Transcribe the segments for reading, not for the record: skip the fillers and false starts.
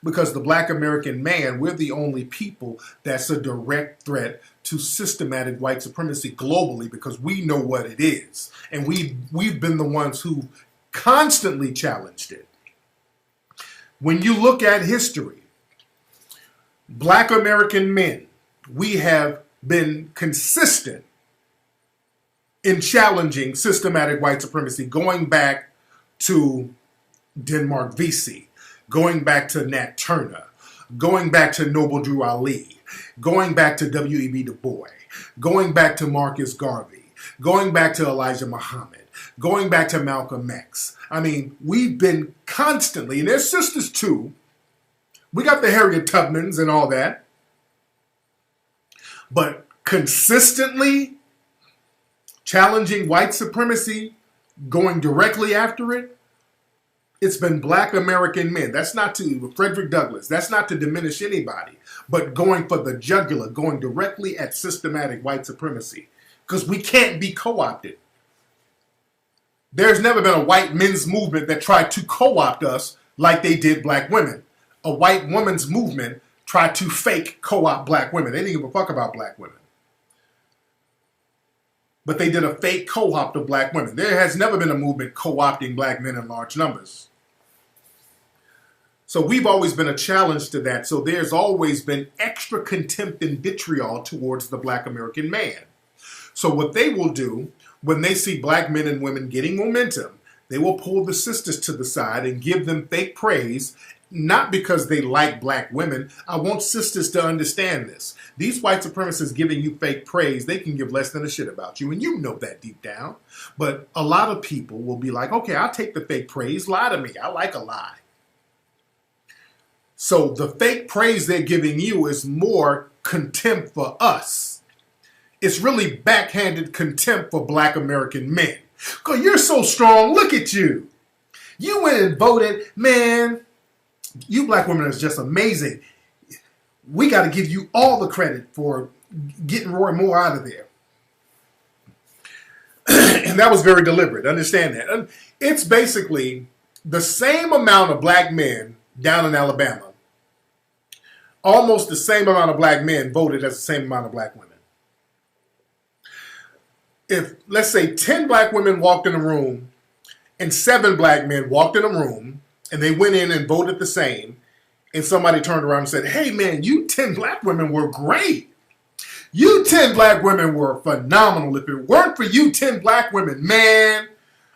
Because the black American man, we're the only people that's a direct threat to systematic white supremacy globally because we know what it is. And we've been the ones who constantly challenged it. When you look at history, black American men, we have been consistent in challenging systematic white supremacy, going back to Denmark Vesey, going back to Nat Turner, going back to Noble Drew Ali, going back to W.E.B. Du Bois, going back to Marcus Garvey, going back to Elijah Muhammad, going back to Malcolm X. I mean, we've been constantly, and their sisters too. We got the Harriet Tubmans and all that. But consistently challenging white supremacy, going directly after it, it's been black American men. That's not to Frederick Douglass. That's not to diminish anybody. But going for the jugular, going directly at systematic white supremacy. Because we can't be co-opted. There's never been a white men's movement that tried to co-opt us like they did black women. A white woman's movement tried to fake co-opt black women. They didn't give a fuck about black women. But they did a fake co-opt of black women. There has never been a movement co-opting black men in large numbers. So we've always been a challenge to that. So there's always been extra contempt and vitriol towards the black American man. So what they will do when they see black men and women getting momentum, they will pull the sisters to the side and give them fake praise, not because they like black women. I want sisters to understand this. These white supremacists giving you fake praise, they can give less than a shit about you, and you know that deep down. But a lot of people will be like, okay, I'll take the fake praise, lie to me. I like a lie. So the fake praise they're giving you is more contempt for us. It's really backhanded contempt for black American men. Because you're so strong, look at you. You went and voted, man. You black women are just amazing. We got to give you all the credit for getting Roy Moore out of there. And that was very deliberate. Understand that. It's basically the same amount of black men down in Alabama. Almost the same amount of black men voted as the same amount of black women. If, let's say, 10 black women walked in a room and 7 black men walked in a room and they went in and voted the same, and somebody turned around and said, hey, man, you 10 black women were great. You 10 black women were phenomenal. If it weren't for you 10 black women, man,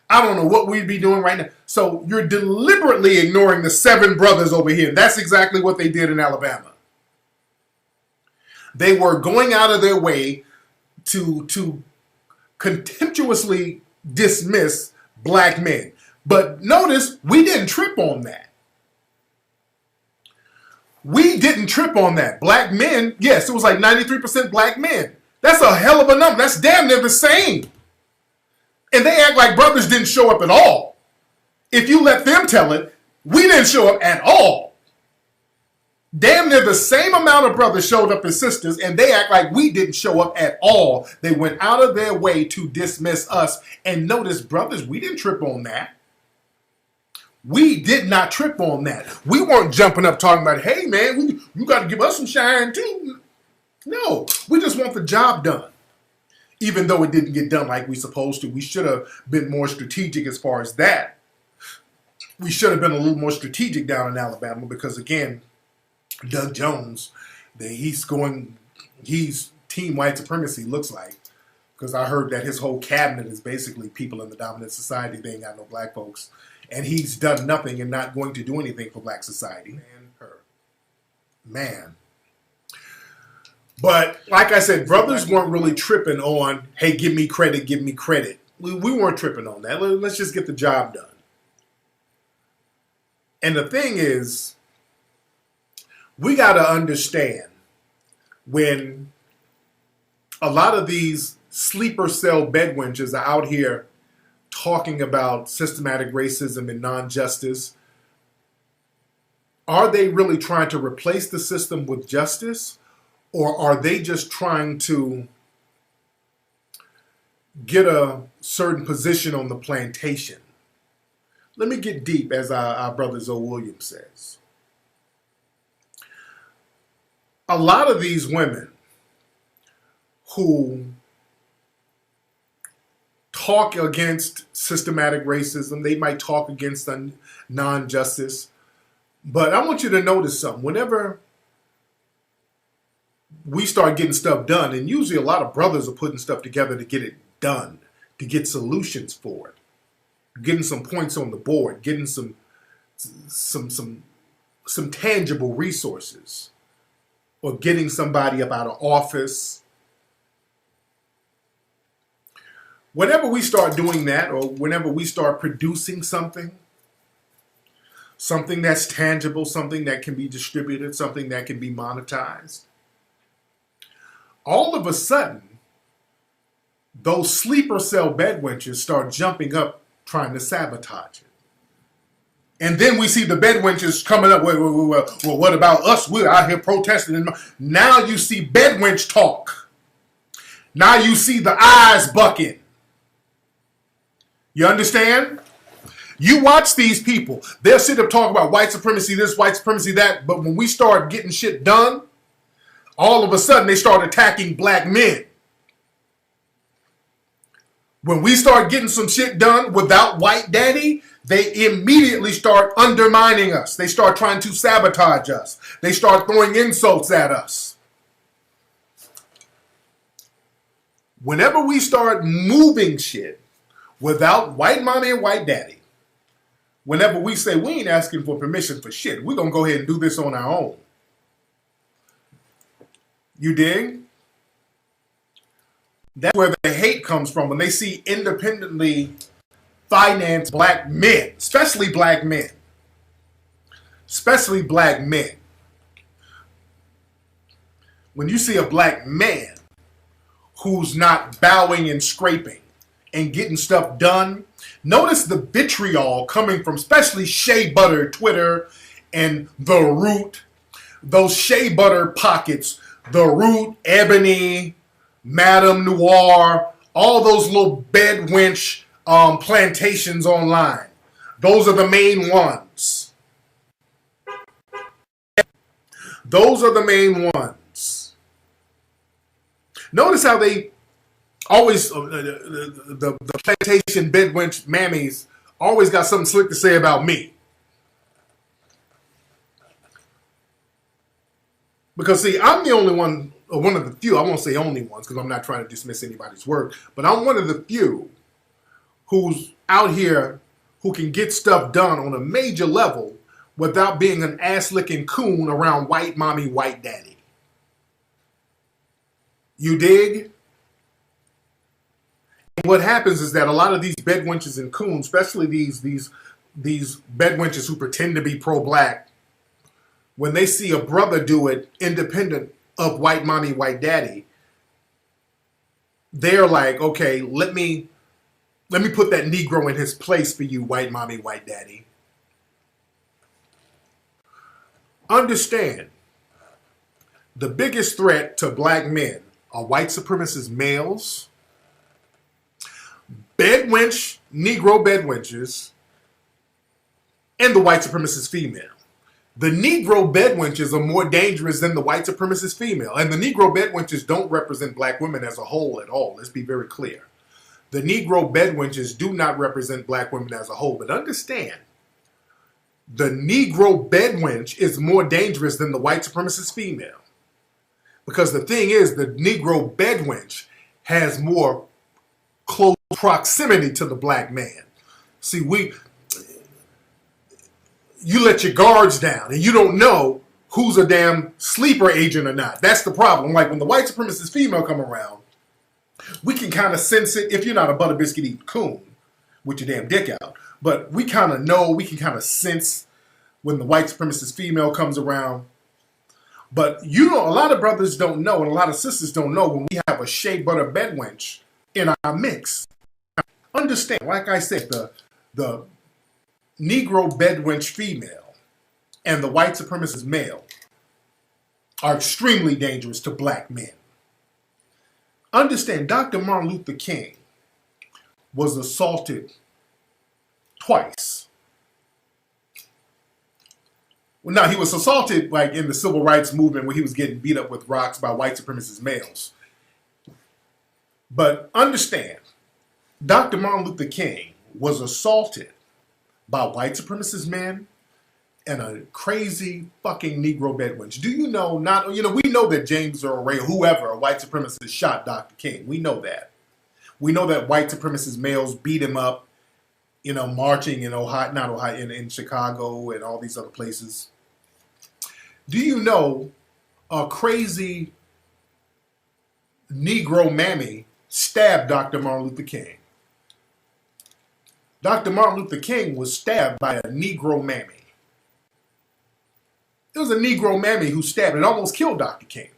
I don't know what we'd be doing right now. So you're deliberately ignoring the 7 brothers over here. That's exactly what they did in Alabama. They were going out of their way to contemptuously dismiss black men. But notice, we didn't trip on that. We didn't trip on that. Black men, yes, it was like 93% black men. That's a hell of a number. That's damn near the same. And they act like brothers didn't show up at all. If you let them tell it, we didn't show up at all. Damn near the same amount of brothers showed up as sisters, and they act like we didn't show up at all. They went out of their way to dismiss us. And notice, brothers, we didn't trip on that. We did not trip on that. We weren't jumping up talking about, hey, man, you got to give us some shine, too. No, we just want the job done. Even though it didn't get done like we supposed to, we should have been more strategic as far as that. We should have been a little more strategic down in Alabama because, again, Doug Jones, he's team white supremacy, looks like. Because I heard that his whole cabinet is basically people in the dominant society. They ain't got no black folks. And he's done nothing and not going to do anything for black society. Man. But like I said, brothers weren't really tripping on, hey, give me credit, give me credit. We weren't tripping on that. Let's just get the job done. And the thing is, we got to understand when a lot of these sleeper cell bedwenches are out here talking about systematic racism and non-justice, are they really trying to replace the system with justice? Or are they just trying to get a certain position on the plantation? Let me get deep, as our brother Zoe Williams says. a lot of these women who talk against systematic racism, they might talk against non-justice, but I want you to notice something. Whenever we start getting stuff done, and usually a lot of brothers are putting stuff together to get it done, to get solutions for it, getting some points on the board, getting some tangible resources, or getting somebody up out of office. Whenever we start doing that, or whenever we start producing something that's tangible, something that can be distributed, something that can be monetized, all of a sudden, those sleeper cell bedwenches start jumping up trying to sabotage it. And then we see the bedwenches coming up, well, what about us? We're out here protesting. Now you see bedwench talk. Now you see the eyes bucking. You understand? You watch these people. They'll sit up talking about white supremacy this, white supremacy that, but when we start getting shit done, all of a sudden they start attacking black men. When we start getting some shit done without white daddy, they immediately start undermining us. They start trying to sabotage us. They start throwing insults at us. Whenever we start moving shit without white mommy and white daddy, whenever we say we ain't asking for permission for shit, we're going to go ahead and do this on our own. You dig? That's where the hate comes from, when they see independently financed black men, especially black men. Especially black men. When you see a black man who's not bowing and scraping and getting stuff done, notice the vitriol coming from especially Shea Butter Twitter and The Root, those Shea Butter pockets, The Root, Ebony, Madame Noir, all those little bedwench plantations online. Those are the main ones. Those are the main ones. Notice how they always, the plantation bedwench mammies always got something slick to say about me. Because see, I'm the only one, or one of the few, I won't say only ones because I'm not trying to dismiss anybody's work, but I'm one of the few who's out here who can get stuff done on a major level without being an ass-licking coon around white mommy, white daddy. You dig? And what happens is that a lot of these bedwenches and coons, especially these bedwenches who pretend to be pro-black, when they see a brother do it independent of white mommy, white daddy, they're like, okay, let me put that Negro in his place for you, white mommy, white daddy. Understand, the biggest threat to black men are white supremacist males, bedwench, Negro bedwenches, and the white supremacist female. The Negro bedwenches are more dangerous than the white supremacist female. And the Negro bedwenches don't represent black women as a whole at all. Let's be very clear. The Negro bedwenches do not represent black women as a whole. But understand, the Negro bedwench is more dangerous than the white supremacist female. Because the thing is, the Negro bedwench has more close proximity to the black man. See, you let your guards down and you don't know who's a damn sleeper agent or not. That's the problem. Like when the white supremacist female come around, we can kind of sense it if you're not a butter biscuit eating coon with your damn dick out. But we kind of know, we can kind of sense when the white supremacist female comes around. But you know, a lot of brothers don't know and a lot of sisters don't know when we have a shea butter bedwench in our mix. Understand, like I said, the Negro bedwench female and the white supremacist male are extremely dangerous to black men. Understand, Dr. Martin Luther King was assaulted twice. Well, no, he was assaulted like in the civil rights movement where he was getting beat up with rocks by white supremacist males. But understand, Dr. Martin Luther King was assaulted by white supremacist men and a crazy fucking Negro bedwench. Do you know, we know that James Earl Ray, whoever, a white supremacist, shot Dr. King. We know that. We know that white supremacist males beat him up, marching in in Chicago and all these other places. Do you know a crazy Negro mammy stabbed Dr. Martin Luther King? Dr. Martin Luther King was stabbed by a Negro mammy. It was a Negro mammy who stabbed and almost killed Dr. King.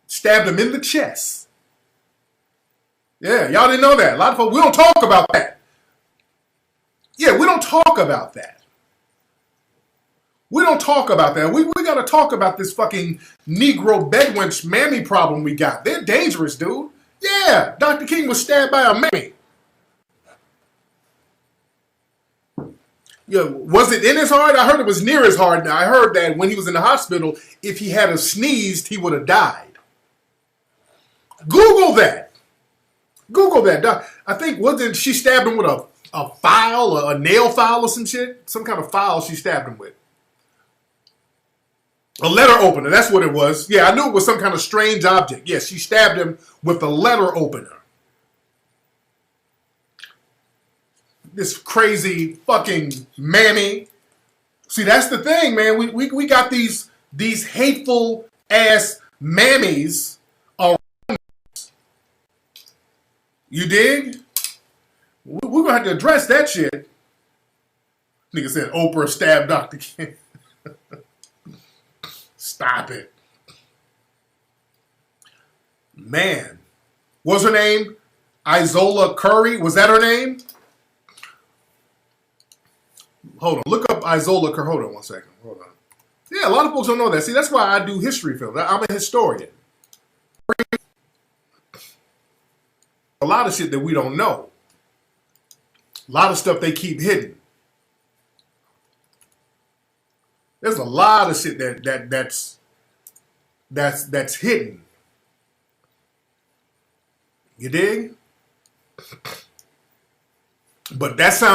Stabbed him in the chest. Yeah, y'all didn't know that. A lot of folks, we don't talk about that. Yeah, we don't talk about that. We don't talk about that. We got to talk about this fucking Negro bedwench mammy problem we got. They're dangerous, dude. Yeah, Dr. King was stabbed by a mammy. Yeah, was it in his heart? I heard it was near his heart. Now, I heard that when he was in the hospital, if he had sneezed, he would have died. Google that. Google that. I think, wasn't she stabbed him with a file, a nail file or some shit? Some kind of file she stabbed him with. A letter opener, that's what it was. Yeah, I knew it was some kind of strange object. Yes, she stabbed him with a letter opener. This crazy fucking mammy. See, that's the thing, man. We got these hateful ass mammies around us. You dig? We're gonna have to address that shit. Nigga said Oprah stabbed Dr. King. Stop it. Man. What's her name? Isola Curry? Was that her name? Hold on. Look up Isola Curry. Hold on one second. Hold on. Yeah, a lot of folks don't know that. See, that's why I do history films. I'm a historian. A lot of shit that we don't know. A lot of stuff they keep hidden. There's a lot of shit that's hidden. You dig? But that sounds